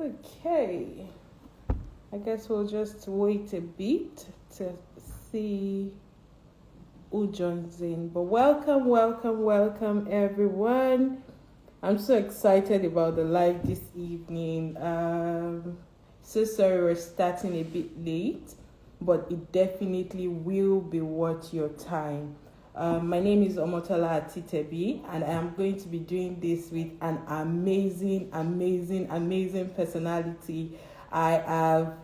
Okay, I guess we'll just wait a bit to see who joins in. But welcome, everyone. I'm so excited about the live this evening. So sorry we're starting a bit late, but it definitely will be worth your time. My name is Omotola Atitebi, and I am going to be doing this with an amazing personality. I have,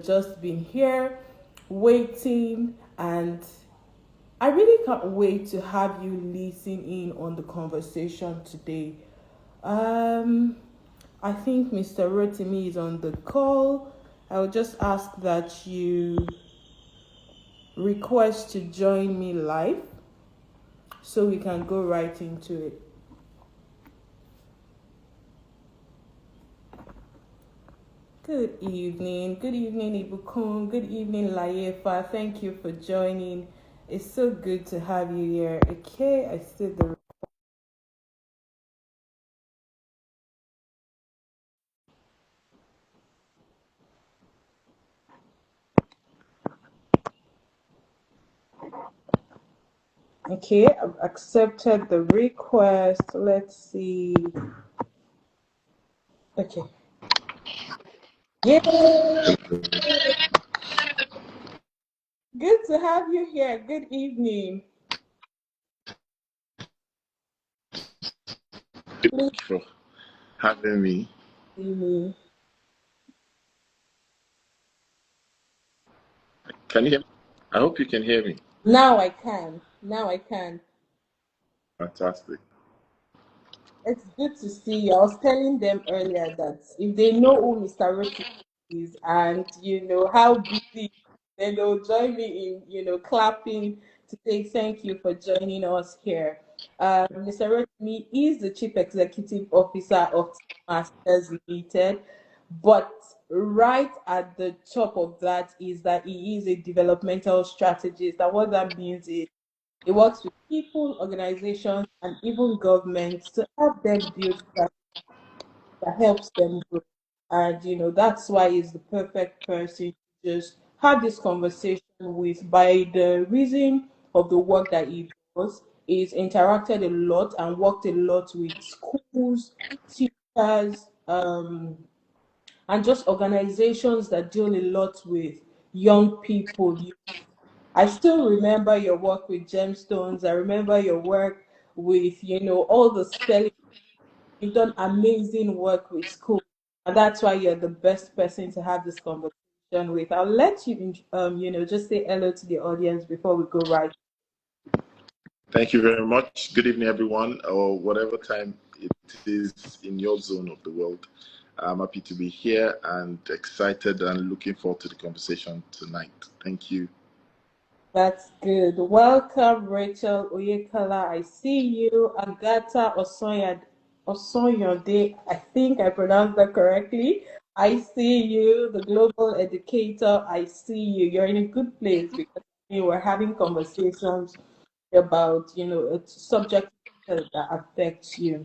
just been here waiting, and I really can't wait to have you listen in on the conversation today. Um, I think Mr. Rotimi is on the call. I will just ask that you request to join me live so we can go right into it. Good evening, Ibukun. Good evening, Layefa. Thank you for joining. It's so good to have you here. Okay, I see the. Okay, I've accepted the request. Let's see. Okay. Yeah. Good to have you here. Good evening. Thank you for having me. Please. Can you hear me? I hope you can hear me. Now I can. Now I can. Fantastic. It's good to see you. I was telling them earlier that if they know who Mr. Rotimi is and how busy, then they'll join me in clapping to say thank you for joining us here. Mr. Rotimi is the Chief Executive Officer of Masters Limited, but right at the top of that is that he is a developmental strategist. And what that means is it works with people, organizations, and even governments to help them build strategy that helps them grow. And that's why he's the perfect person to just have this conversation with. By the reason of the work that he does, he's interacted a lot and worked a lot with schools, teachers, and just organizations that deal a lot with young people. I still remember your work with gemstones. I remember your work with, all the spelling. You've done amazing work with school. And that's why you're the best person to have this conversation with. I'll let you, just say hello to the audience before we go right. Thank you very much. Good evening, everyone, or whatever time it is in your zone of the world. I'm happy to be here and excited and looking forward to the conversation tonight. Thank you. That's good. Welcome, Rachel Oyekala. I see you. Agata Osonyode. I think I pronounced that correctly. I see you. The global educator. I see you. You're in a good place because you were having conversations about, a subject that affects you.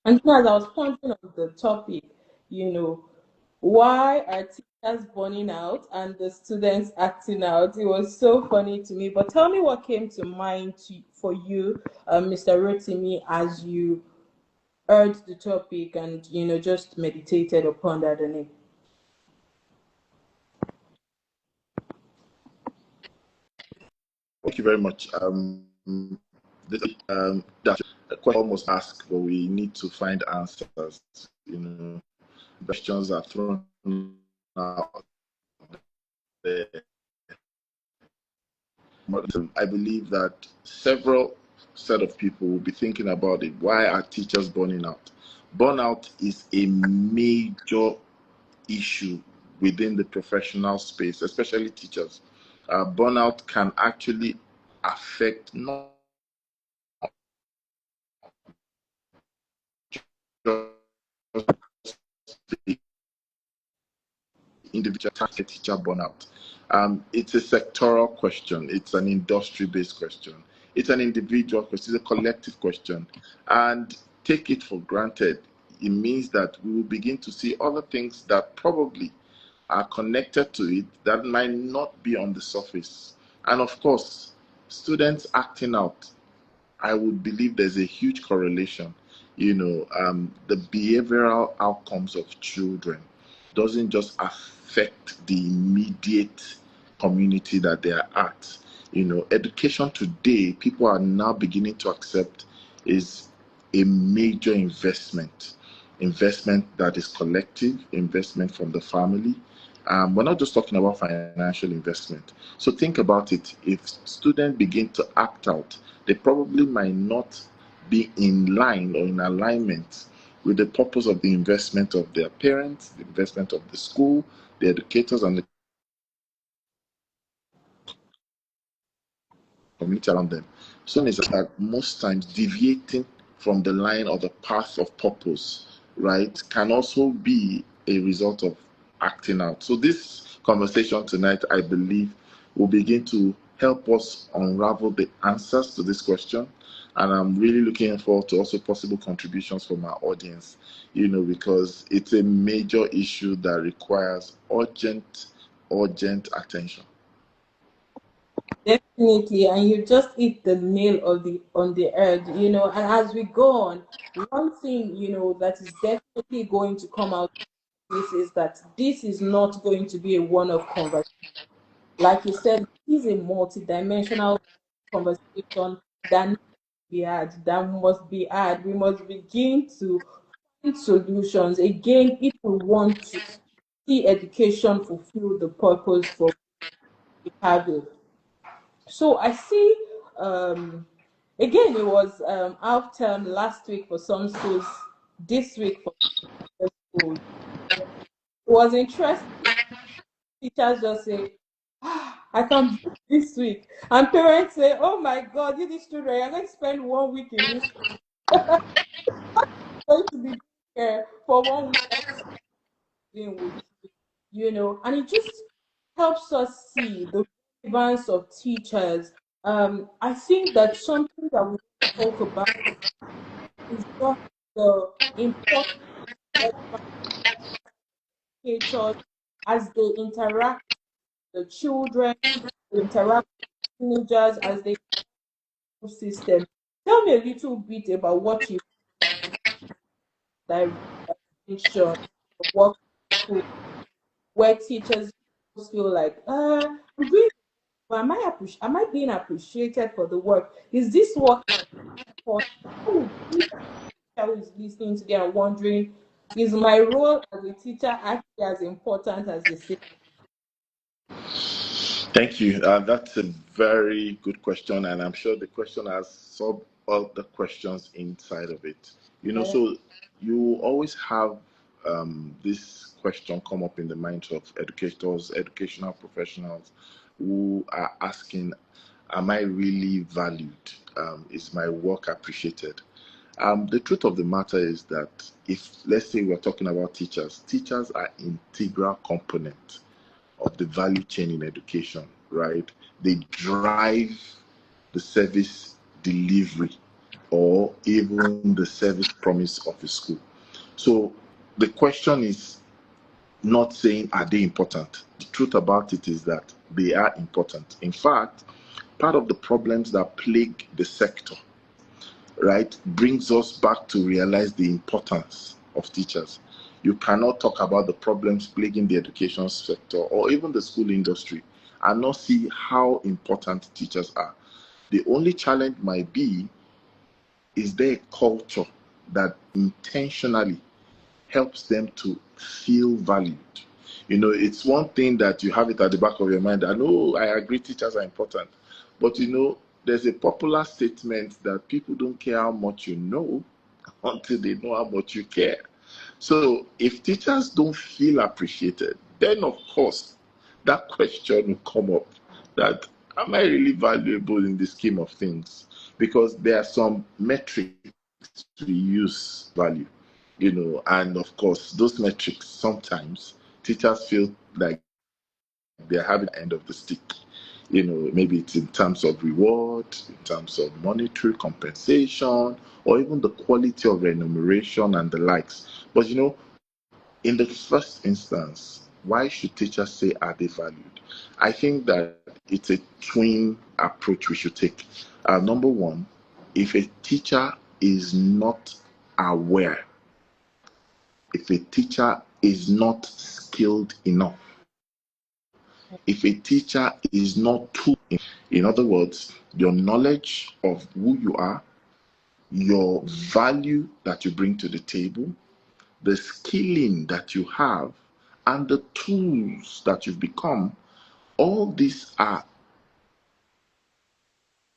And so as I was pointing on the topic, you know, why are teachers burning out and the students acting out? It was so funny to me. But tell me what came to mind for you, Mr. Rotimi, as you heard the topic and just meditated upon that on it. Thank you very much. This that's a question almost asked, but we need to find answers. Questions are thrown out there. I believe that several set of people will be thinking about it. Why are teachers burning out? Burnout is a major issue within the professional space, especially teachers. Burnout can actually affect not just the individual teacher burnout. It's a sectoral question. It's an industry-based question. It's an individual question. It's a collective question. And take it for granted. it means that we will begin to see other things that probably are connected to it that might not be on the surface. And of course, students acting out, I would believe there's a huge correlation. The behavioral outcomes of children doesn't just affect the immediate community that they are at. Education today, people are now beginning to accept, is a major investment that is collective, investment from the family. We're not just talking about financial investment. So think about it. If students begin to act out, they probably might not be in line or in alignment with the purpose of the investment of their parents, the investment of the school, the educators, and the community around them. So is that most times deviating from the line or the path of purpose, right, can also be a result of acting out. So this conversation tonight, I believe, will begin to help us unravel the answers to this question. And I'm really looking forward to also possible contributions from our audience, because it's a major issue that requires urgent attention. Definitely, and you just hit the nail on the head, and as we go on, one thing, that is definitely going to come out of this is that this is not going to be a one-off conversation. Like you said, this is a multidimensional conversation that needs to be had, that must be had. We must begin to find solutions. Again, if we want to see education fulfill the purpose for which we have it. So I see, again, it was half term last week for some schools, this week for other schools. It was interesting. Teachers just say, I can book this week. And parents say, oh my God, you these children, you're going to spend 1 week in this, going to be here for 1 week dealing with and it just helps us see the relevance of teachers. I think that something that we talk about is just the importance of educators as they interact with the children, they interact with teenagers as they system. Tell me a little bit about what you direction work school where teachers feel like I'm doing but am I being appreciated for the work? Is this work important? Oh, this teacher who is listening to them and wondering, is my role as a teacher actually as important as they say? Thank you. That's a very good question, and I'm sure the question has sub other questions inside of it. Uh, So you always have this question come up in the minds of educators, educational professionals who are asking, am I really valued? Is my work appreciated? The truth of the matter is that if, let's say, we're talking about teachers are integral component of the value chain in education, right? They drive the service delivery or even the service promise of a school. So the question is not saying are they important. The truth about it is that they are important. In fact, part of the problems that plague the sector, right, brings us back to realize the importance of teachers. You cannot talk about the problems plaguing the education sector or even the school industry and not see how important teachers are. The only challenge might be, is there a culture that intentionally helps them to feel valued? It's one thing that you have it at the back of your mind. I know, I agree, teachers are important. But there's a popular statement that people don't care how much you know until they know how much you care. So if teachers don't feel appreciated, then of course that question will come up, that am I really valuable in the scheme of things? Because there are some metrics to use value, and of course those metrics, sometimes teachers feel like they're having the end of the stick. Maybe it's in terms of reward, in terms of monetary compensation, or even the quality of remuneration and the likes. But in the first instance, why should teachers say are they valued? I think that it's a twin approach we should take. Number one, if a teacher is not aware, if a teacher is not skilled enough, if a teacher is not too, in other words, your knowledge of who you are, your value that you bring to the table, the skilling that you have, and the tools that you've become, all these are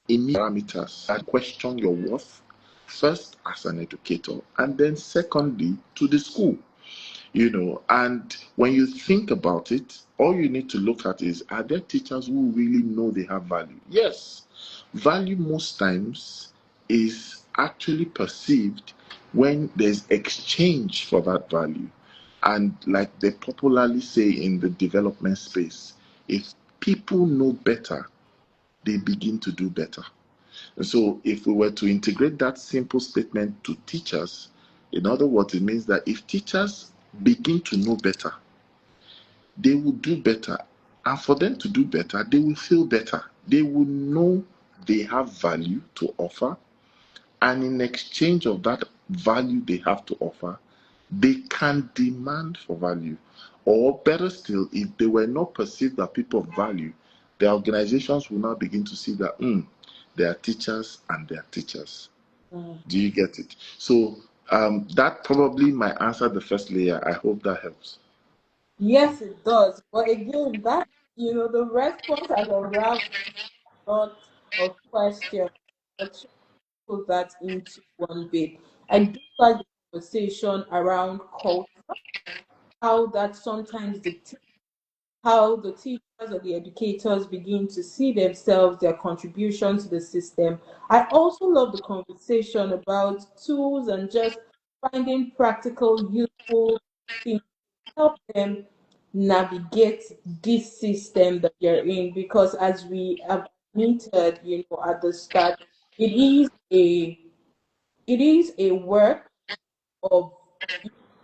immediate parameters that question your worth, first as an educator, and then secondly to the school. And when you think about it, all you need to look at is, are there teachers who really know they have value? Yes. Value most times is actually perceived when there's exchange for that value. And like they popularly say in the development space, if people know better, they begin to do better. And so if we were to integrate that simple statement to teachers, in other words, it means that if teachers begin to know better, they will do better. And for them to do better, they will feel better. They will know they have value to offer. And in exchange of that value they have to offer, they can demand for value. Or better still, if they were not perceived as people of value, the organizations will now begin to see that they are teachers and they are teachers. Mm. Do you get it? So that probably might answer the first layer. I hope that helps. Yes, it does. But again, the response has unraveled a lot of questions. But try to put that into one bit. I do like the conversation around culture, how that sometimes dictates how the teachers or the educators begin to see themselves, their contribution to the system. I also love the conversation about tools and just finding practical, useful things to help them navigate this system that you're in. Because as we have admitted, at the start, it is a work of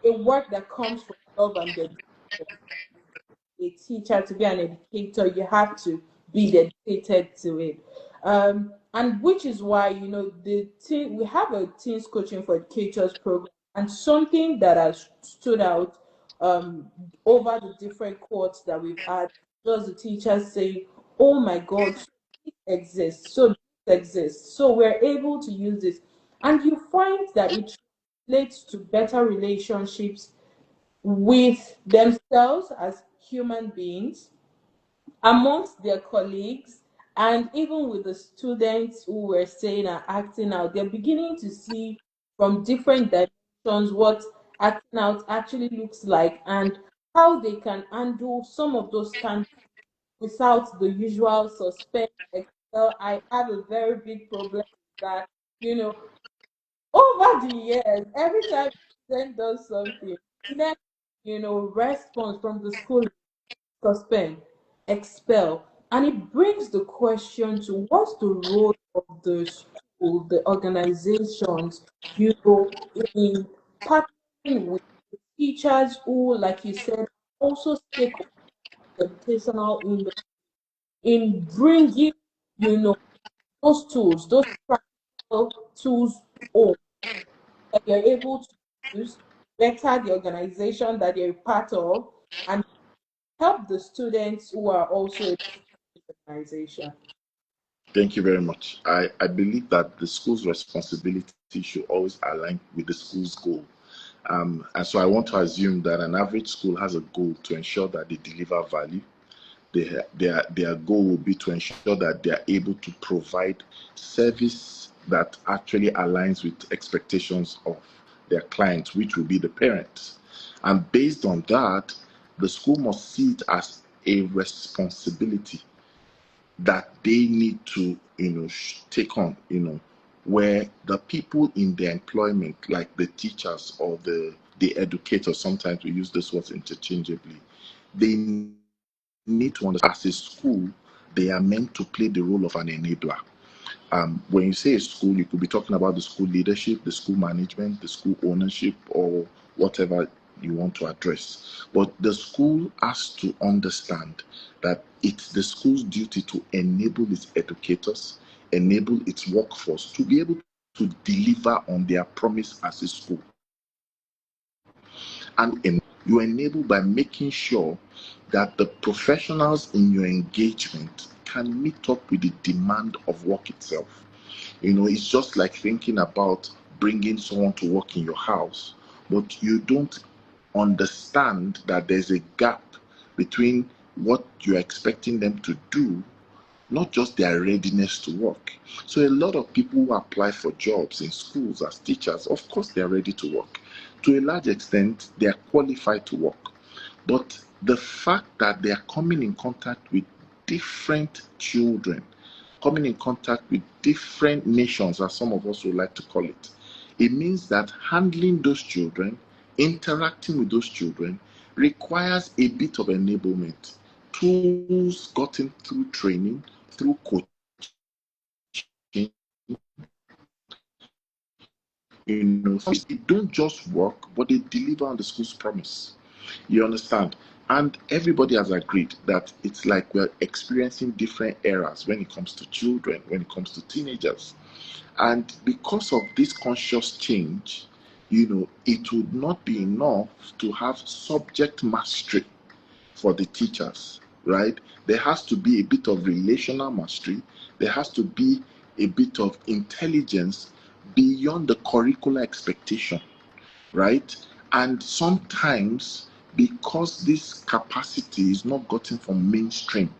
a work that comes from love and dedication. A teacher, to be an educator, you have to be dedicated to it. And which is why, we have a teens coaching for educators program, and something that has stood out over the different courts that we've had, just the teachers saying, oh my God, so this exists, so this exists, so we're able to use this. And you find that it translates to better relationships with themselves as human beings, amongst their colleagues, and even with the students who were saying and acting out. They're beginning to see from different dimensions what acting out actually looks like and how they can handle some of those standards without the usual suspect. Excel. I have a very big problem with that. You know, over the years, every time student does something, next, response from the school is suspend, expel. And it brings the question to what's the role of the school, the organizations, in partnering with the teachers who, like you said, also stake on the educational in bringing, you know, those tools, those practical tools home that you're able to use, better the organization that you're part of, and help the students who are also in the organization. Thank you very much. I believe that the school's responsibility should always align with the school's goal. And so I want to assume that an average school has a goal to ensure that they deliver value. Their goal will be to ensure that they are able to provide service that actually aligns with expectations of their clients, which will be the parents. And based on that, the school must see it as a responsibility that they need to, take on, where the people in their employment, like the teachers or the educators, sometimes we use this word interchangeably, they need to understand as a school they are meant to play the role of an enabler. When you say a school, you could be talking about the school leadership, the school management, the school ownership, or whatever you want to address. But the school has to understand that it's the school's duty to enable its educators, enable its workforce to be able to deliver on their promise as a school. And you enable by making sure that the professionals in your engagement can meet up with the demand of work itself. It's just like thinking about bringing someone to work in your house, but you don't understand that there's a gap between what you're expecting them to do, not just their readiness to work. So a lot of people who apply for jobs in schools as teachers, of course they're ready to work. To a large extent, they are qualified to work. But the fact that they are coming in contact with different children, coming in contact with different nations, as some of us would like to call it, it means that handling those children, interacting with those children, requires a bit of enablement. Tools gotten through training, through coaching, they don't just work, but they deliver on the school's promise. You understand? And everybody has agreed that it's like we're experiencing different eras when it comes to children, when it comes to teenagers. And because of this conscious change, it would not be enough to have subject mastery for the teachers, right? There has to be a bit of relational mastery. There has to be a bit of intelligence beyond the curricular expectation, right? And sometimes, because this capacity is not gotten from mainstream,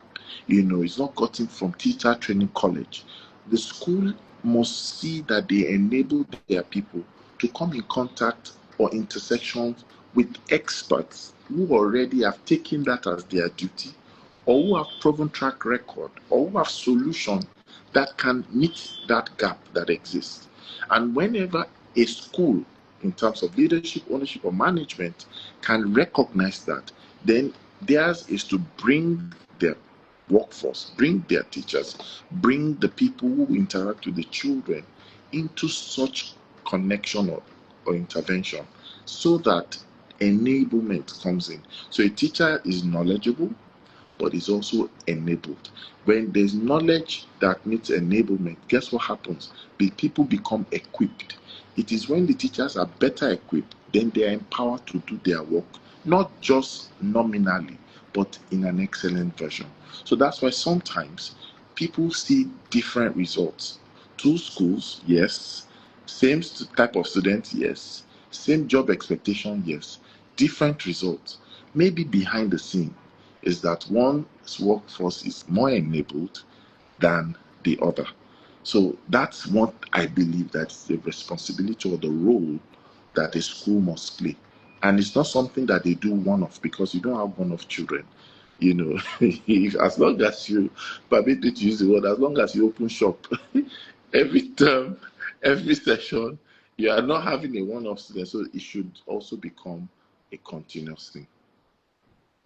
it's not gotten from teacher training college, the school must see that they enable their people to come in contact or intersections with experts who already have taken that as their duty, or who have proven track record, or who have solution that can meet that gap that exists. And whenever a school, in terms of leadership, ownership, or management, can recognize that, then theirs is to bring their workforce, bring their teachers, bring the people who interact with the children into such connection or intervention, so that enablement comes in. So a teacher is knowledgeable, but is also enabled. When there's knowledge that meets enablement, guess what happens? The people become equipped. It is when the teachers are better equipped, then they are empowered to do their work, not just nominally, but in an excellent version. So that's why sometimes people see different results. Two schools, yes. Same type of students, yes. Same job expectation, yes. Different results. Maybe behind the scene is that one's workforce is more enabled than the other. So that's what I believe that's the responsibility or the role that a school must play. And it's not something that they do one off, because you don't have one off children. If, as long as you permit me to use the word, as long as you open shop every term, every session, you are not having a one off student. So it should also become a continuous thing.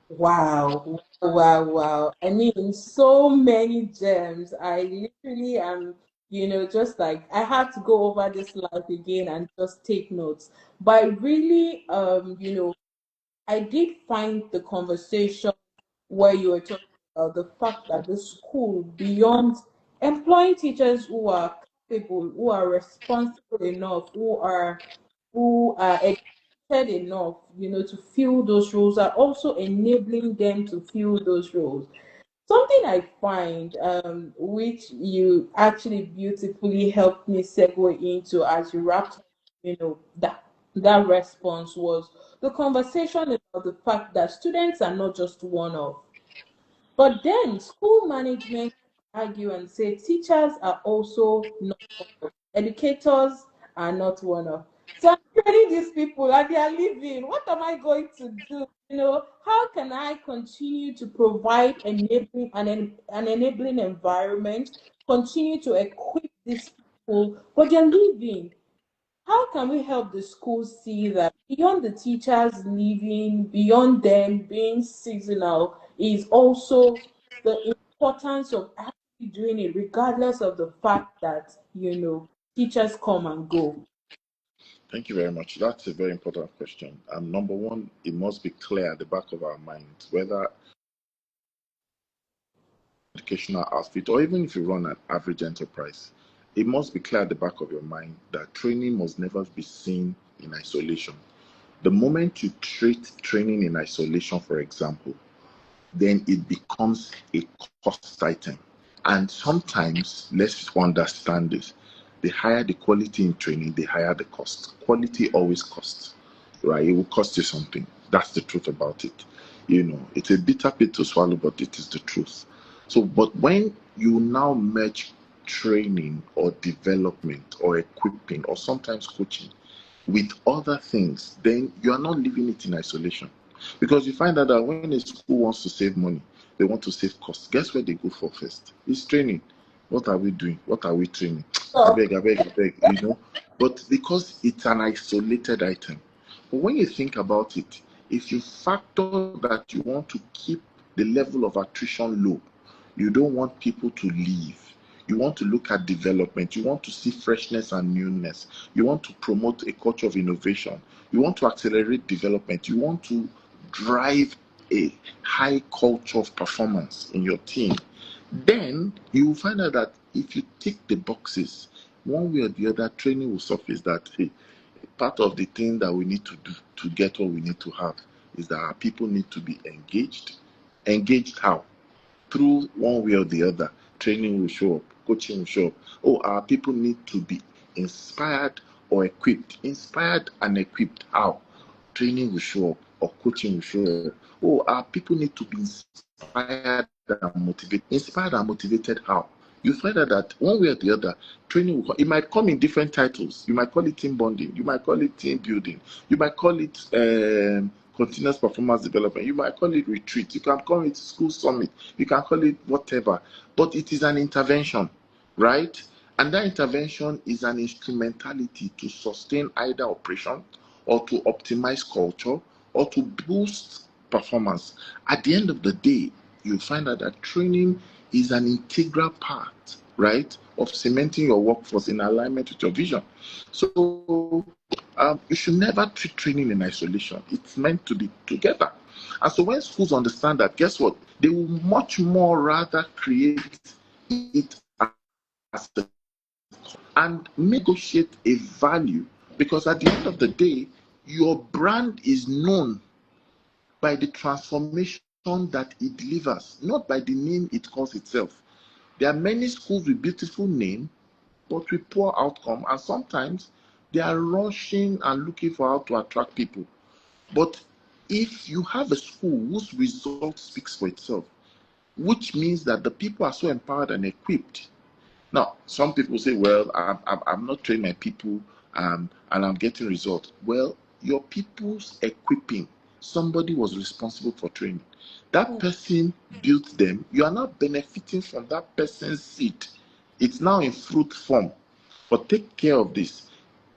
Wow, wow, wow. I mean, so many gems. I literally am, just like I had to go over this life again and just take notes. But I really, I did find the conversation where you were talking about the fact that the school, beyond employing teachers who are capable, who are responsible enough, who are educated enough, to fill those roles, are also enabling them to fill those roles. Something I find, which you actually beautifully helped me segue into as you wrapped up, that response was the conversation about the fact that students are not just one of. But then school management argue and say teachers are also not one of. Educators are not one of. So I'm telling these people that they are leaving. What am I going to do? How can I continue to provide an enabling environment, continue to equip these people, but they're leaving? How can we help the schools see that beyond the teachers leaving, beyond them being seasonal, is also the importance of actually doing it, regardless of the fact that, teachers come and go? Thank you very much. That's a very important question. Number one, it must be clear at the back of our minds whether educational outfit or even if you run an average enterprise, it must be clear at the back of your mind that training must never be seen in isolation. The moment you treat training in isolation, for example, then it becomes a cost item. And sometimes, let's understand this, the higher the quality in training, the higher the cost. Quality always costs, right? It will cost you something. That's the truth about it. It's a bitter pill to swallow, but it is the truth. So, but when you now merge training or development or equipping or sometimes coaching with other things, then you are not leaving it in isolation. Because you find out that when a school wants to save money, they want to save costs. Guess where they go for first? It's training. What are we doing? What are we training? I So, beg, I beg, I beg, But because it's an isolated item. But when you think about it, if you factor that you want to keep the level of attrition low, you don't want people to leave. You want to look at development. You want to see freshness and newness. You want to promote a culture of innovation. You want to accelerate development. You want to drive a high culture of performance in your team. Then you will find out that if you tick the boxes, one way or the other, training will surface that, hey, part of the thing that we need to do to get what we need to have is that our people need to be engaged. Engaged how? Through one way or the other. Training will show up, coaching will show up. Oh, our people need to be inspired or equipped. Inspired and equipped how? Training will show up or coaching will show up. Oh, our people need to be inspired and motivated. Inspired and motivated how? You find out that one way or the other, training will, it might come in different titles. You might call it team bonding, you might call it team building, you might call it continuous performance development, you might call it retreat, you can call it school summit, you can call it whatever, but it is an intervention, right? And that intervention is an instrumentality to sustain either operation or to optimize culture or to boost performance. At the end of the day, you find out that training is an integral part, right, of cementing your workforce in alignment with your vision. So you should never treat training in isolation. It's meant to be together. And so when schools understand that, guess what? They will much more rather create it as a and negotiate a value, because at the end of the day, your brand is known by the transformation that it delivers, not by the name it calls itself. There are many schools with beautiful name, but with poor outcome, and sometimes they are rushing and looking for how to attract people. But if you have a school whose result speaks for itself, which means that the people are so empowered and equipped. Now, some people say, well, I'm not training my people and I'm getting results. Well, your people's equipping, somebody was responsible for training. That person built them. You are now benefiting from that person's seed. It's now in fruit form. But take care of this.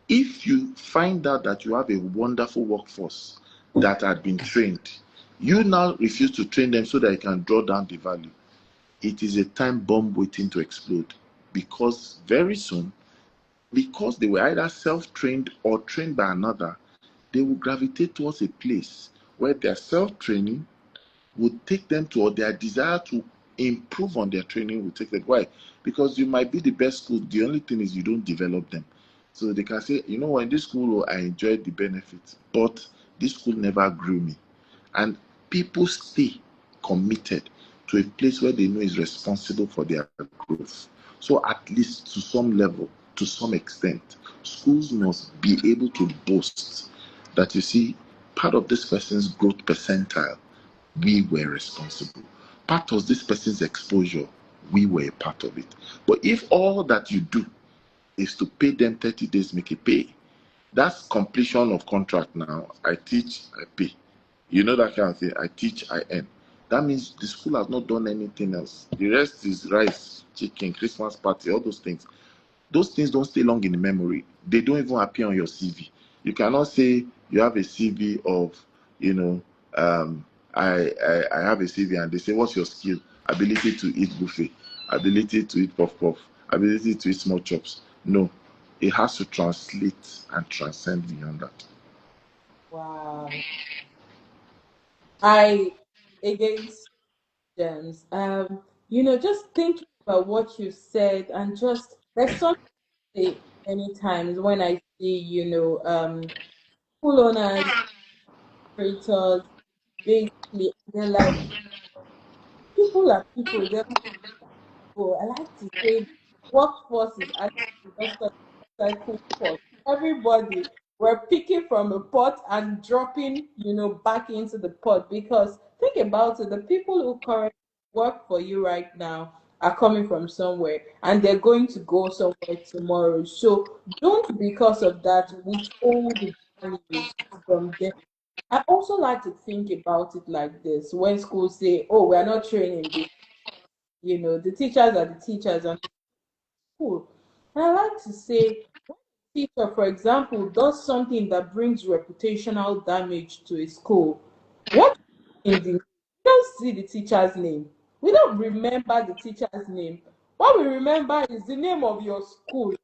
If you find out that you have a wonderful workforce that had been trained, you now refuse to train them so that you can draw down the value. It is a time bomb waiting to explode, because very soon, because they were either self-trained or trained by another, they will gravitate towards a place where their self-training would take them to, or their desire to improve on their training will take them. Why? Because you might be the best school. The only thing is you don't develop them. So they can say, you know what, in this school, I enjoyed the benefits, but this school never grew me. And people stay committed to a place where they know is responsible for their growth. So at least to some level, to some extent, schools must be able to boast that, you see, part of this person's growth percentile, we were responsible. Part of this person's exposure, we were a part of it. But if all that you do is to pay them 30 days, make a pay, that's completion of contract now. I teach, I pay. You know that kind of thing. I teach, I earn. That means the school has not done anything else. The rest is rice, chicken, Christmas party, all those things. Those things don't stay long in the memory. They don't even appear on your CV. You cannot say you have a CV of, I have a CV and they say, what's your skill? ability to eat buffet, ability to eat puff puff, ability to eat small chops. No, it has to translate and transcend beyond that. Wow. I against gems. Just thinking about what you said and just there's something many times when I see, school owners, creators, basically, they're like people are people. They're people. I like to say workforce is actually just a cycle pot. Everybody, we're picking from a pot and dropping, back into the pot because think about it, the people who currently work for you right now are coming from somewhere and they're going to go somewhere tomorrow. So don't because of that withhold the values from them. I also like to think about it like this when schools say, oh, we're not training this, the teachers are the teachers and school. And I like to say, when a teacher, for example, does something that brings reputational damage to a school, what in the we don't see the teacher's name. We don't remember the teacher's name. What we remember is the name of your school,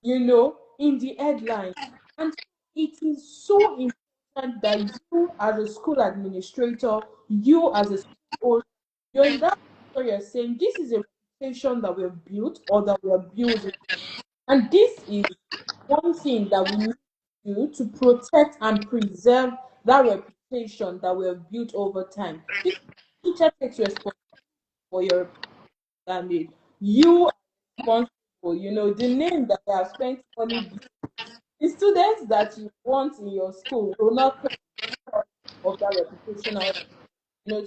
in the headline. And it is so important that you, as a school administrator, you, as a school owner, you're in that where you're saying this is a reputation that we've built or that we're building. And this is one thing that we need to do to protect and preserve that reputation that we have built over time. Because teacher takes responsibility for your damage. You are responsible, the name that they have spent money building. The students that you want in your school will not come because of that reputational, you know,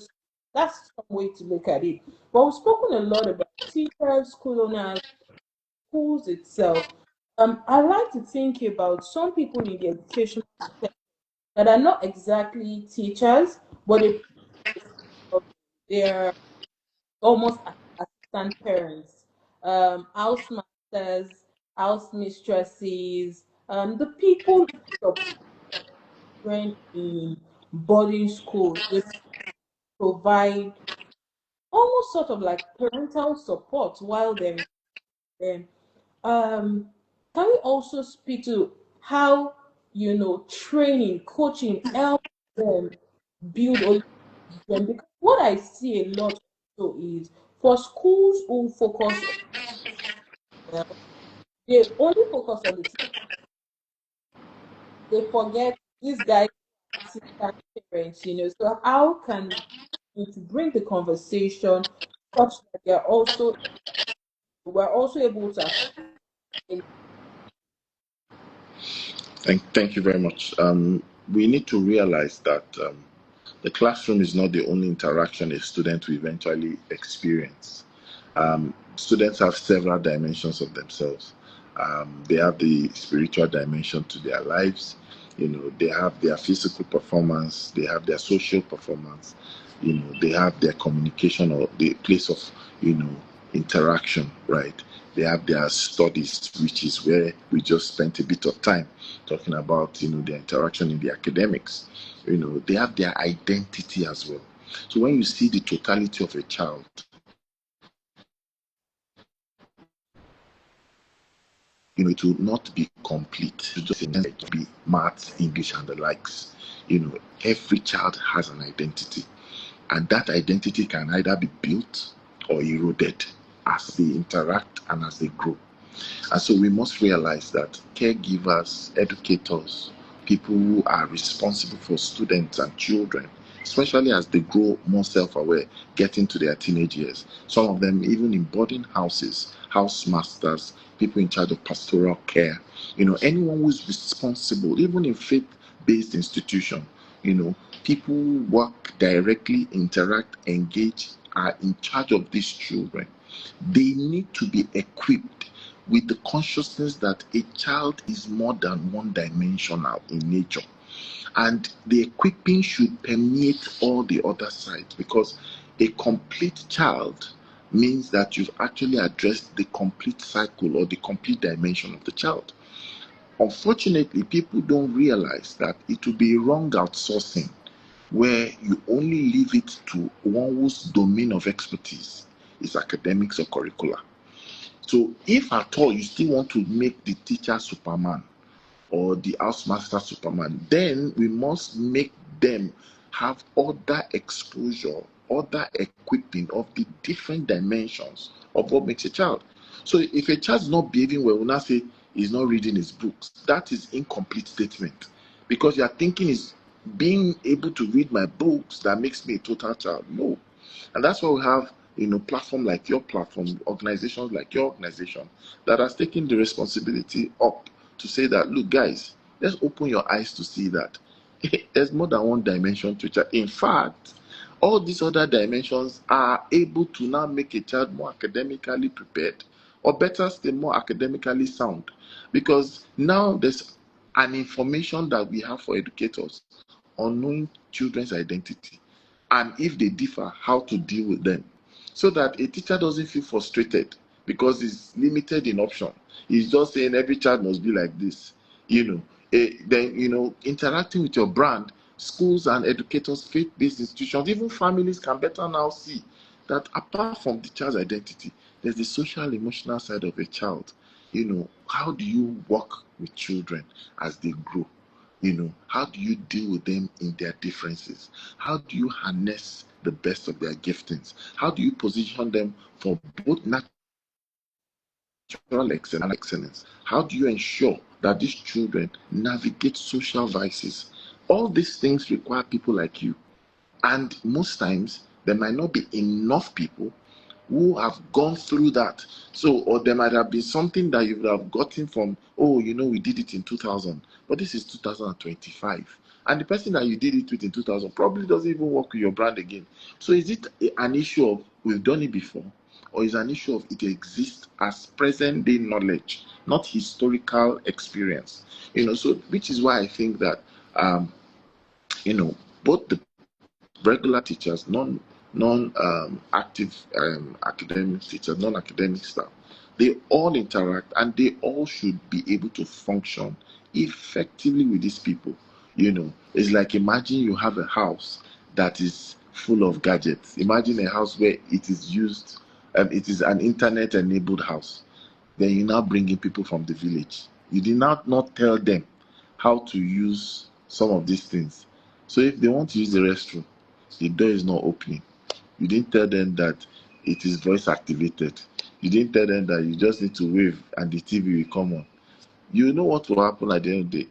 that's some way to look at it. But we've spoken a lot about teachers, school owners, schools itself. I like to think about some people in the education sector that are not exactly teachers, but they're almost assistant parents, house masters, house mistresses, the people who children in boarding schools. They provide almost sort of like parental support while they're there. Um, can we also speak to how training, coaching help them build all them? Because what I see a lot also is for schools who focus on well, they only focus on the team. They forget these guys are assistant parents, So how can we to bring the conversation such that we're also able to Thank you very much. We need to realize that the classroom is not the only interaction a student will eventually experience. Students have several dimensions of themselves. They have the spiritual dimension to their lives. They have their physical performance. They have their social performance. They have their communication or the place of, interaction, right? They have their studies, which is where we just spent a bit of time talking about, their interaction in the academics. They have their identity as well. So when you see the totality of a child, it will not be complete. It just be math, English, and the likes. Every child has an identity, and that identity can either be built or eroded as they interact and as they grow. And so we must realize that caregivers, educators, people who are responsible for students and children, especially as they grow more self-aware, get into their teenage years, some of them even in boarding houses, house masters, people in charge of pastoral care, anyone who's responsible, even in faith-based institution, people who work directly, interact, engage, are in charge of these children. They need to be equipped with the consciousness that a child is more than one dimensional in nature. And the equipping should permeate all the other sides, because a complete child means that you've actually addressed the complete cycle or the complete dimension of the child. Unfortunately, people don't realize that it would be wrong outsourcing where you only leave it to one whose domain of expertise is academics or curricular. So if at all you still want to make the teacher Superman or the housemaster Superman, then we must make them have other exposure, other equipping of the different dimensions of what makes a child. So if a child is not behaving well, we'll not say he's not reading his books. That is incomplete statement, because you are thinking is being able to read my books that makes me a total child. No. And that's why we have, platform like your platform, organizations like your organization that has taken the responsibility up to say that, look, guys, let's open your eyes to see that there's more than one dimension to a child. In fact, all these other dimensions are able to now make a child more academically prepared, or better still, more academically sound. Because now there's an information that we have for educators on knowing children's identity, and if they differ, how to deal with them, so that a teacher doesn't feel frustrated because he's limited in option. He's just saying every child must be like this. Then interacting with your brand, schools and educators, faith-based institutions, even families can better now see that apart from the child's identity, there's the social emotional side of a child. How do you work with children as they grow? How do you deal with them in their differences? How do you harness the best of their giftings? How do you position them for both natural excellence? How do you ensure that these children navigate social vices? All these things require people like you. And most times, there might not be enough people who have gone through that. So, or there might have been something that you would have gotten from, we did it in 2000, but this is 2025. And the person that you did it with in 2000 probably doesn't even work with your brand again. So, is it an issue of we've done it before, or is it an issue of it exists as present day knowledge, not historical experience? So which is why I think that, both the regular teachers, non active academic teachers, non-academic staff, they all interact and they all should be able to function effectively with these people. It's like, imagine you have a house that is full of gadgets. Imagine a house where it is used, it is an internet enabled house. Then you now bring in people from the village. You did not tell them how to use some of these things. So if they want to use the restroom, the door is not opening. You didn't tell them that it is voice activated. You didn't tell them that you just need to wave and the TV will come on. You know what will happen at the end of the day?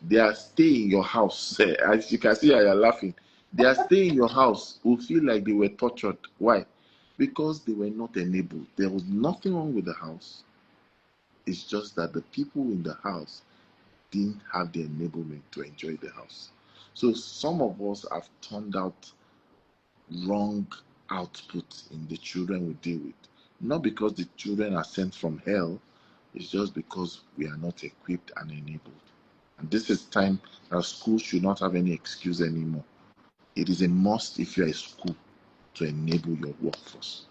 They are staying in your house. As you can see, I am laughing. They are staying in your house will feel like they were tortured. Why? Because they were not enabled. There was nothing wrong with the house. It's just that the people in the house didn't have the enablement to enjoy the house. So some of us have turned out wrong output in the children we deal with. Not because the children are sent from hell, it's just because we are not equipped and enabled. And this is time that schools should not have any excuse anymore. It is a must if you're a school to enable your workforce.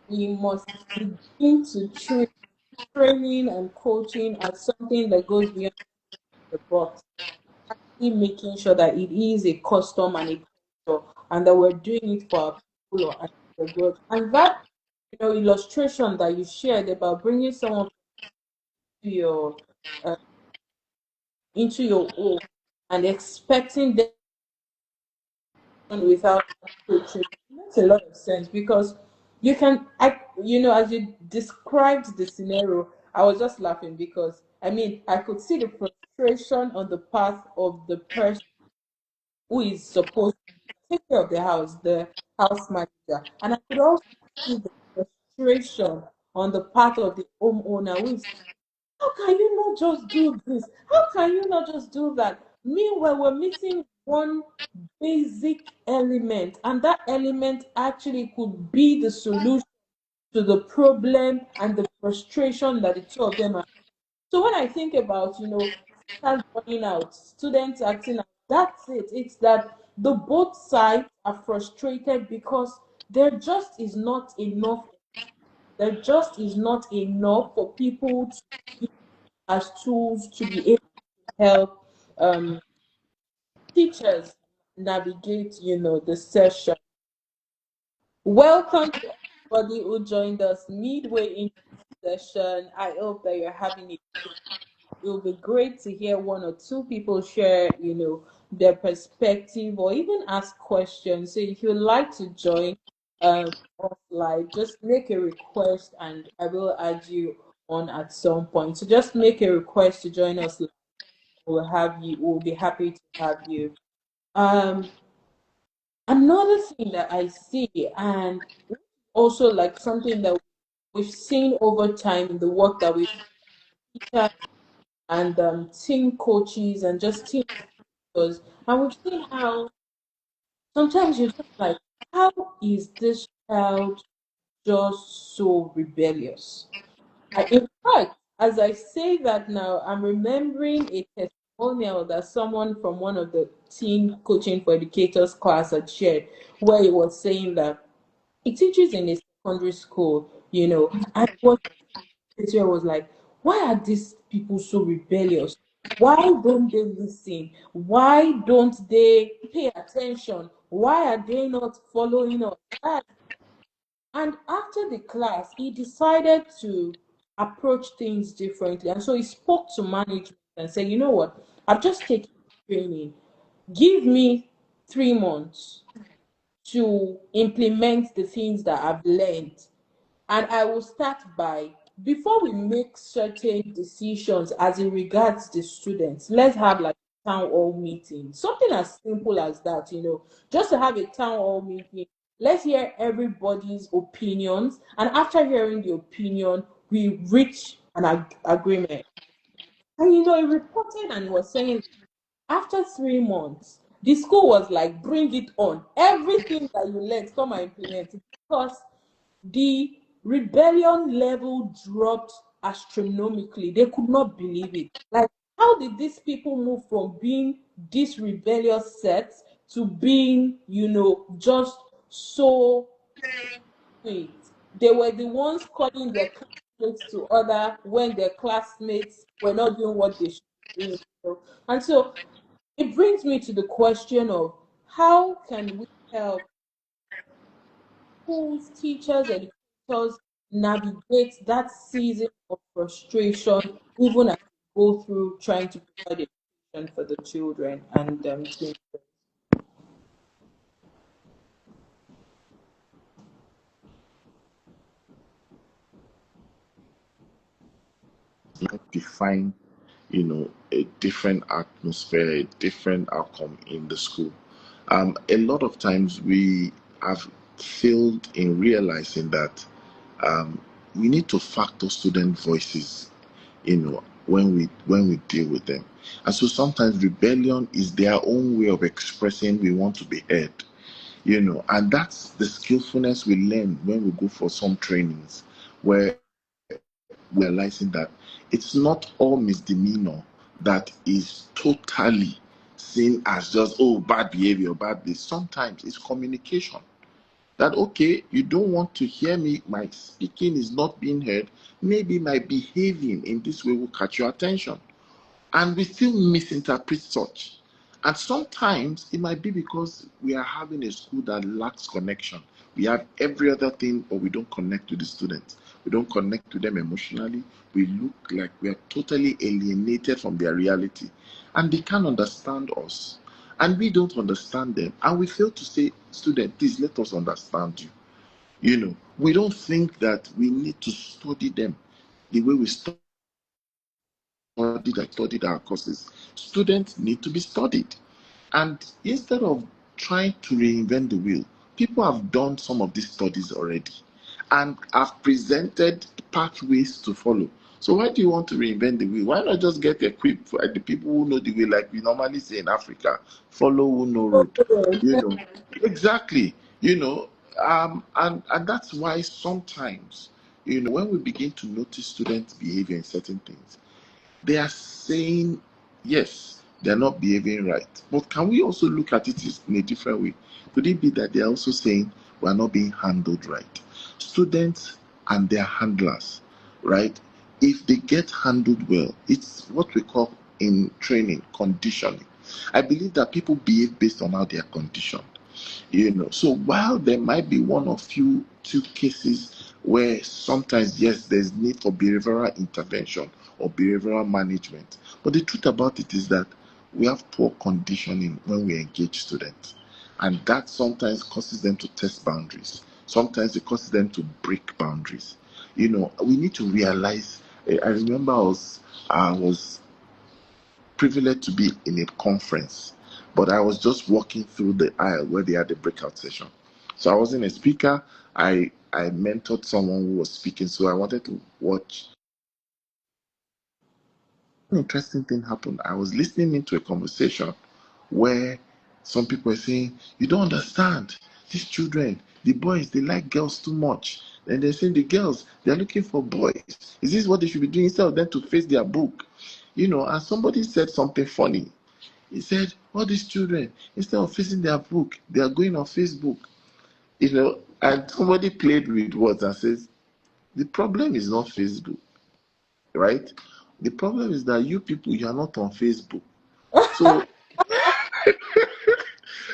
We must begin to treat training and coaching as something that goes beyond the box, actually making sure that it is a custom and a culture, and that we're doing it for our people or the growth. And that illustration that you shared about bringing someone to your uh, into your home and expecting them without coaching makes a lot of sense, because as you described the scenario, I was just laughing because I could see the frustration on the path of the person who is supposed to take care of the house, the house manager. And I could also see the frustration on the part of the homeowner who is, how can you not just do this? How can you not just do that? Meanwhile, we're missing one basic element, and that element actually could be the solution to the problem and the frustration that the two of them are. So when I think about, teachers burning out, students acting out, that's it. It's that the both sides are frustrated because there just is not enough. There just is not enough for people to use as tools to be able to help teachers navigate, the session. Welcome to everybody who joined us midway in the session. I hope that you're having it. It will be great to hear one or two people share, their perspective or even ask questions. So if you'd like to join us live, just make a request and I will add you on at some point. So just make a request to join us live. We'll be happy to have you. Um, Another thing that I see, and also like something that we've seen over time in the work that we've done and team coaches and just team leaders, and we've seen how sometimes you're just like, how is this child just so rebellious? In fact, as I say that now, I'm remembering a testimonial that someone from one of the teen coaching for educators class had shared, where he was saying that he teaches in a secondary school, and what the teacher was like, why are these people so rebellious? Why don't they listen? Why don't they pay attention? Why are they not following us? And after the class, he decided to approach things differently. And so he spoke to management and said, you know what? I've just taken training. Give me 3 months to implement the things that I've learned. And I will start by, before we make certain decisions as it regards the students, let's have like a town hall meeting. Something as simple as that, just to have a town hall meeting. Let's hear everybody's opinions. And after hearing the opinion, we reach an agreement. And he reported and was saying after 3 months, the school was like, bring it on. Everything that you learned, come and implement it. Because the rebellion level dropped astronomically. They could not believe it. Like, how did these people move from being this rebellious set to being, just so sweet? They were the ones calling their classmates to order when their classmates were not doing what they should be doing. And so it brings me to the question of how can we help schools, teachers, educators navigate that season of frustration, even as we go through trying to provide education for the children and teens. Define, a different atmosphere, a different outcome in the school. A lot of times we have failed in realizing that we need to factor student voices, when we deal with them. And so sometimes rebellion is their own way of expressing we want to be heard, and that's the skillfulness we learn when we go for some trainings where realizing that it's not all misdemeanor that is totally seen as just, oh, bad behavior, bad this. Sometimes it's communication. That, okay, you don't want to hear me, my speaking is not being heard. Maybe my behaving in this way will catch your attention. And we still misinterpret such. And sometimes it might be because we are having a school that lacks connection. We have every other thing, but we don't connect to the students. We don't connect to them emotionally. We look like we are totally alienated from their reality. And they can't understand us. And we don't understand them. And we fail to say, student, please let us understand you. We don't think that we need to study them the way we studied our courses. Students need to be studied. And instead of trying to reinvent the wheel, people have done some of these studies already and have presented pathways to follow. So why do you want to reinvent the wheel? Why not just get equipped for the people who know the way, like we normally say in Africa, follow who know road. You know, exactly. And that's why sometimes, when we begin to notice students' behavior in certain things, they are saying, yes, they're not behaving right. But can we also look at it in a different way? Could it be that they're also saying we're not being handled right? Students and their handlers, right? If they get handled well, it's what we call in training conditioning. I believe that people behave based on how they are conditioned. So while there might be one or two cases where sometimes, yes, there's need for behavioral intervention or behavioral management, but the truth about it is that we have poor conditioning when we engage students, and that sometimes causes them to test boundaries. Sometimes it causes them to break boundaries. We need to realize. I remember I was privileged to be in a conference, but I was just walking through the aisle where they had the breakout session. So I wasn't a speaker. I mentored someone who was speaking, so I wanted to watch. An interesting thing happened. I was listening into a conversation where some people were saying, "You don't understand. These children, the boys, they like girls too much. And they're saying the girls, they're looking for boys. Is this what they should be doing instead of them to face their book?" And somebody said something funny. He said, all these children, instead of facing their book, they are going on Facebook. And somebody played with words and says, the problem is not Facebook, right? The problem is that you people, you are not on Facebook. So,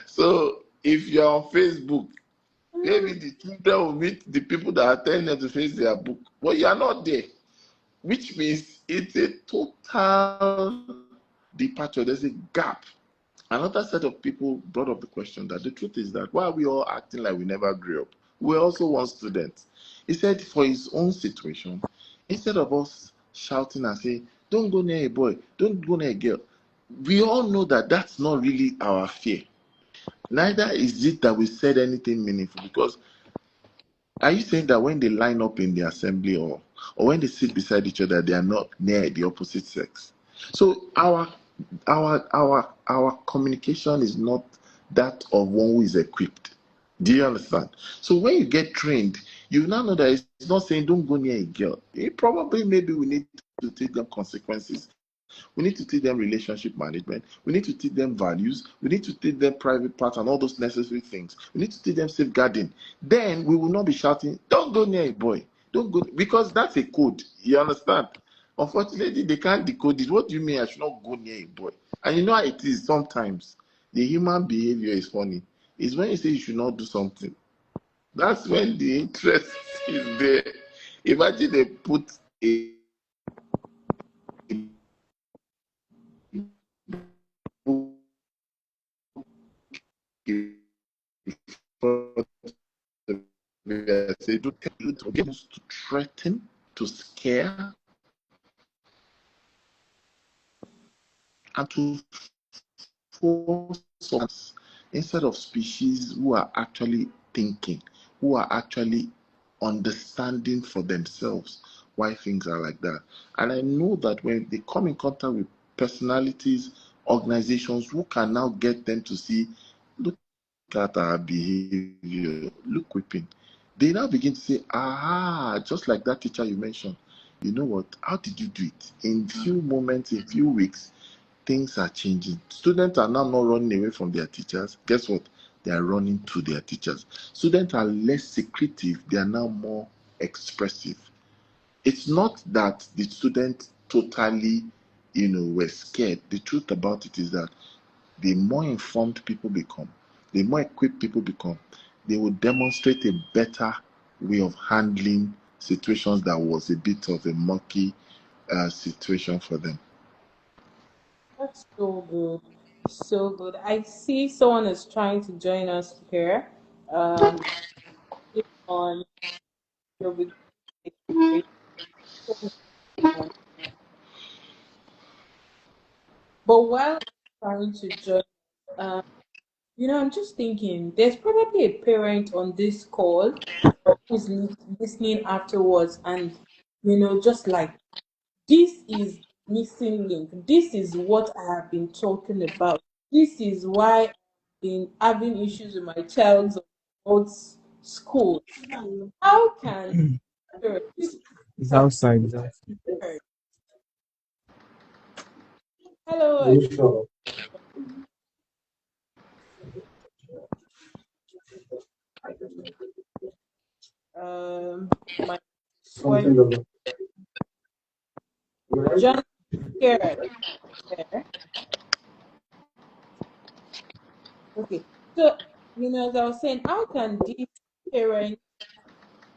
so if you're on Facebook, maybe the children will meet the people that are telling them to face their book. But you are not there, which means it's a total departure. There's a gap. Another set of people brought up the question that the truth is that why are we all acting like we never grew up? We're also one student. He said for his own situation, instead of us shouting and saying, don't go near a boy, don't go near a girl, we all know that that's not really our fear. Neither is it that we said anything meaningful, because are you saying that when they line up in the assembly, or when they sit beside each other, they are not near the opposite sex? So our communication is not that of one who is equipped. Do you understand? So when you get trained, you now know that it's not saying don't go near a girl. Probably maybe we need to take them consequences. We need to teach them relationship management. We need to teach them values. We need to teach them private parts and all those necessary things. We need to teach them safeguarding. Then we will not be shouting, don't go near a boy. Don't go, because that's a code. You understand? Unfortunately, they can't decode it. What do you mean I should not go near a boy? And you know how it is sometimes. The human behavior is funny. It's when you say you should not do something. That's when the interest is there. Imagine they put a book in front of you and say, don't tell you to get us to threaten, to scare, and to force us instead of species who are actually thinking, who are actually understanding for themselves why things are like that. And I know that when they come in contact with personalities, organizations who can now get them to see, look at our behavior, look weeping. They now begin to say, aha, just like that teacher you mentioned. You know what? How did you do it? In few moments, in few weeks, things are changing. Students are now not running away from their teachers. Guess what? They are running to their teachers. Students are less secretive. They are now more expressive. It's not that the students totally, were scared. The truth about it is that the more informed people become, the more equipped people become, they will demonstrate a better way of handling situations that was a bit of a murky situation for them. That's so good. So good. I see someone is trying to join us here. Um, click on your registration. But while trying to join, um, I'm just thinking there's probably a parent on this call who's listening afterwards, and just like, this is missing link. This is what I have been talking about. This is why I've been having issues with my child's adult school. How can parents It's outside. It's heard? Hello, outside. my Something sweat. about right? John scared there. Okay. So, as I was saying, how can this parent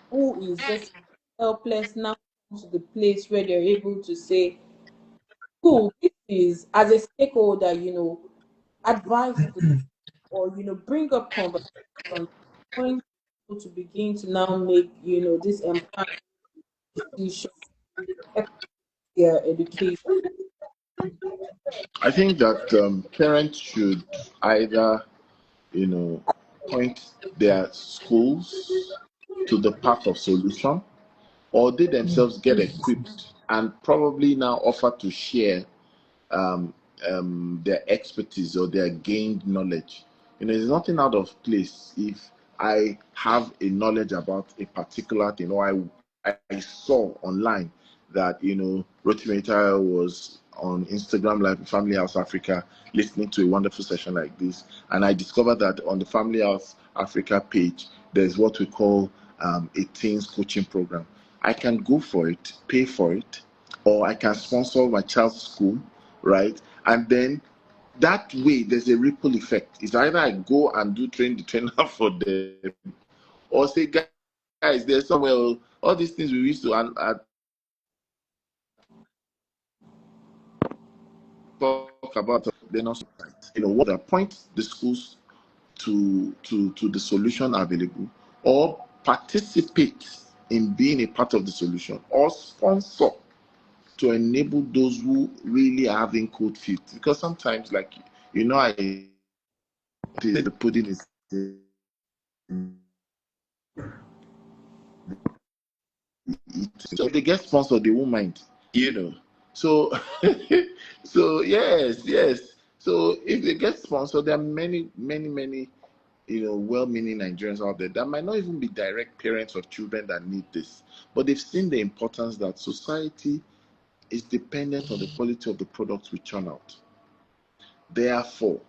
who is just helpless now come to the place where they're able to say, cool, this is, as a stakeholder, advise the, or, bring up conversation, point people to begin to now make, this empowered decision, affect their education. I think that parents should either, you know, point their schools to the path of solution, or they themselves get equipped and probably now offer to share um, their expertise or their gained knowledge. There's nothing out of place if I have a knowledge about a particular thing, or I saw online that Rotimi was on Instagram Live with Family House Africa listening to a wonderful session like this, and I discovered that on the Family House Africa page there's what we call a teens coaching program. I can go for it, pay for it, or I can sponsor my child's school, right? And then that way there's a ripple effect. It's either I go and do train the trainer for them, or say, guys, there's somewhere all these things we used to talk about, they're not so right. What I point the schools to the solution available, or participate in being a part of the solution, or sponsor to enable those who really are having cold feet. Because sometimes, like, I the pudding is eating. So if they get sponsored, they won't mind. So so yes. So if they get sponsored, there are many well-meaning Nigerians out there that might not even be direct parents of children that need this, but they've seen the importance that society is dependent on the quality of the products we churn out. Therefore,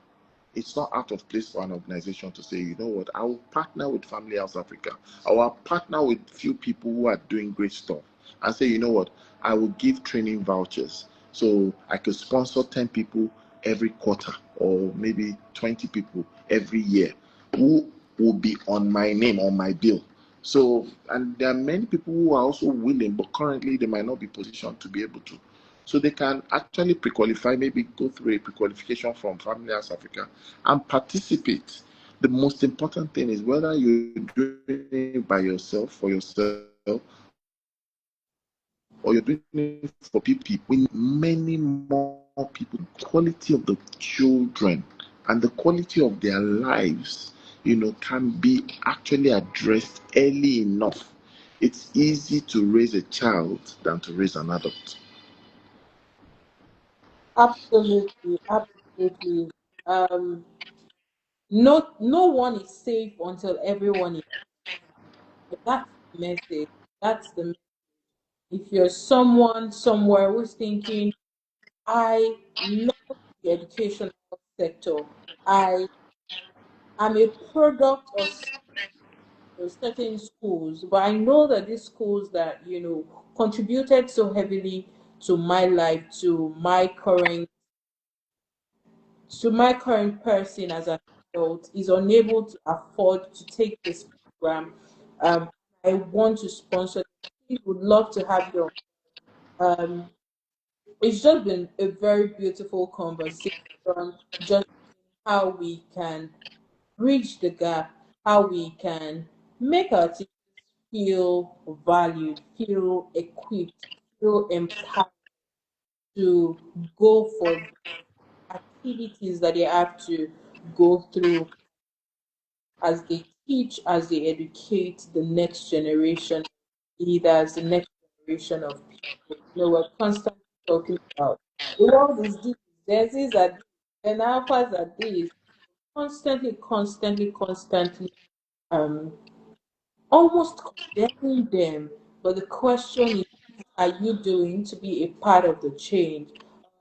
it's not out of place for an organization to say, you know what, I will partner with Family House Africa. I will partner with few people who are doing great stuff and say, you know what, I will give training vouchers. So I could sponsor 10 people every quarter, or maybe 20 people every year who will be on my name, on my bill. So, and there are many people who are also willing, but currently they might not be positioned to be able to. So they can actually pre-qualify, maybe go through a pre-qualification from Family House Africa and participate. The most important thing is whether you're doing it by yourself, for yourself, or you're doing it for people. We need many more people. The quality of the children and the quality of their lives, can be actually addressed early enough. It's easy to raise a child than to raise an adult. Absolutely, absolutely. Um, no one is safe until everyone is. That's the message. That's the If you're someone somewhere who's thinking, I love the educational sector, I am a product of certain schools, but I know that these schools that contributed so heavily to my life, to my current person as an adult, is unable to afford to take this program. Um, I want to sponsor. Please, would love to have your. Um, it's just been a very beautiful conversation. Just how we can bridge the gap, how we can make our teachers feel valued, feel equipped, feel empowered to go for activities that they have to go through as they teach, as they educate the next generation leaders, the next generation of people. We're constantly talking about the world is this, there's this are this, and alphas are this. Constantly, um, almost condemning them. But the question is, what are you doing to be a part of the change?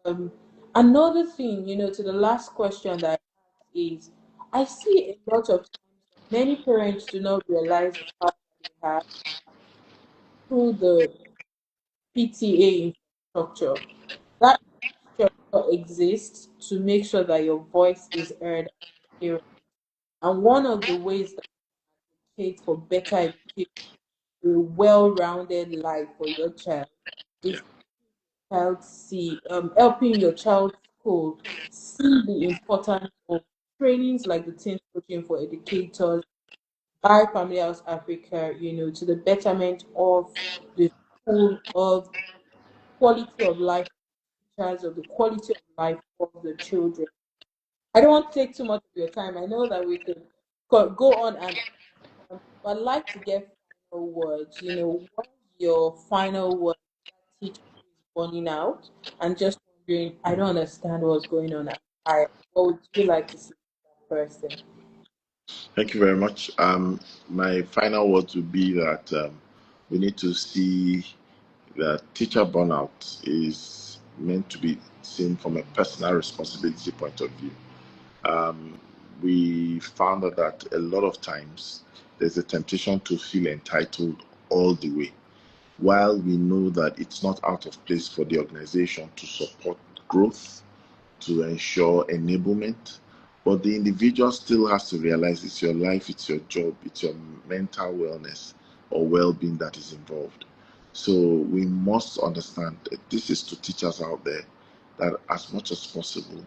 Um, Another thing, to the last question that I asked is, I see a lot of many parents do not realize the power they have through the PTA infrastructure. That infrastructure exists to make sure that your voice is heard. And one of the ways that we advocate for better education, a well-rounded life for your child, Yeah. is child see helping your child's school see the importance of trainings like the teens coaching for educators by Family House Africa, to the betterment of the school, of quality of life teachers, of the quality of life of the children. I don't want to take too much of your time. I know that we could go on and on, but I'd like to get final words. What's your final word to that teacher who is burning out and just wondering, I don't understand what's going on. What would you like to see that person? Thank you very much. My final words would be that we need to see that teacher burnout is meant to be seen from a personal responsibility point of view. Um, we found out that a lot of times there's a temptation to feel entitled all the way, while we know that it's not out of place for the organization to support growth, to ensure enablement. But the individual still has to realize it's your life, it's your job, it's your mental wellness or well being that is involved. So we must understand that this is to teachers out there that as much as possible,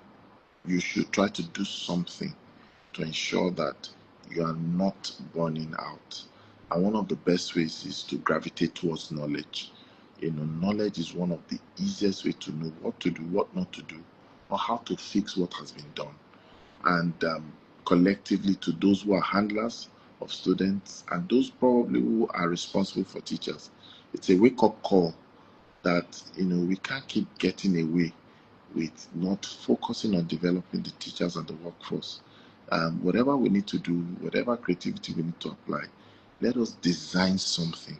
you should try to do something to ensure that you are not burning out. And one of the best ways is to gravitate towards knowledge. Knowledge is one of the easiest way to know what to do, what not to do, or how to fix what has been done. And collectively, to those who are handlers of students and those probably who are responsible for teachers, it's a wake-up call that we can't keep getting away with not focusing on developing the teachers and the workforce. Whatever we need to do, whatever creativity we need to apply, let us design something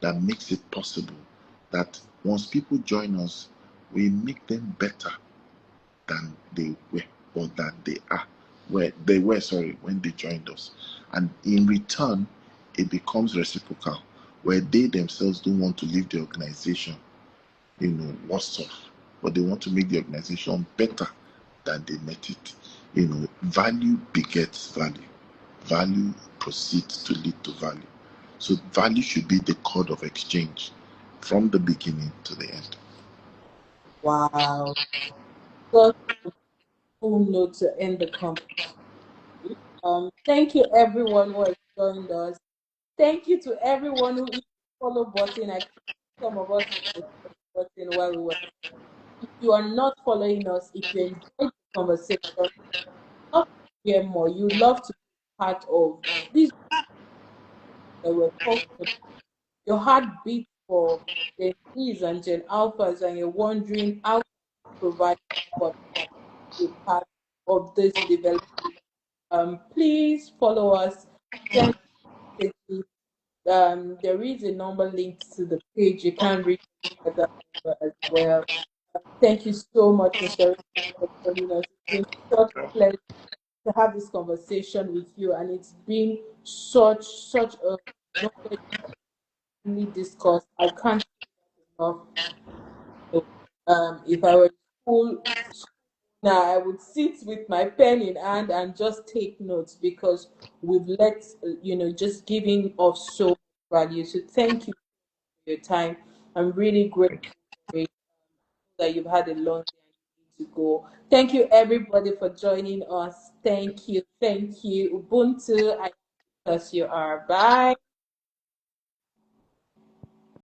that makes it possible that once people join us, we make them better than they were or than they are, where they were, sorry, when they joined us. And in return, it becomes reciprocal, where they themselves don't want to leave the organization worse off, but they want to make the organization better than they met it. Value begets value. Value proceeds to lead to value. So value should be the code of exchange from the beginning to the end. Wow. Such a full note to end the conversation. Thank you everyone who has joined us. Thank you to everyone who hit the follow button. I think some of us hit the follow button while we were. If you are not following us, if you enjoyed the conversation, love to hear more. You love to be part of. Please that we're talking about. Your heart beats for Gen Zs and Gen Alphas, and you're wondering how to provide support to be part of this development. Please follow us. Send messages. There is a number linked to the page. You can reach us at that number as well. Thank you so much, Mr. Rotimi, for joining us. It's been such a pleasure to have this conversation with you, and it's been such a knowledge discussed. I can't say enough. If I were in school now, I would sit with my pen in hand and just take notes because we've just giving off so much value. So thank you for your time. I'm really grateful for it, that you've had a long day and you need to go. Thank you everybody for joining us. Thank you. Thank you. Ubuntu, I as you are. Bye.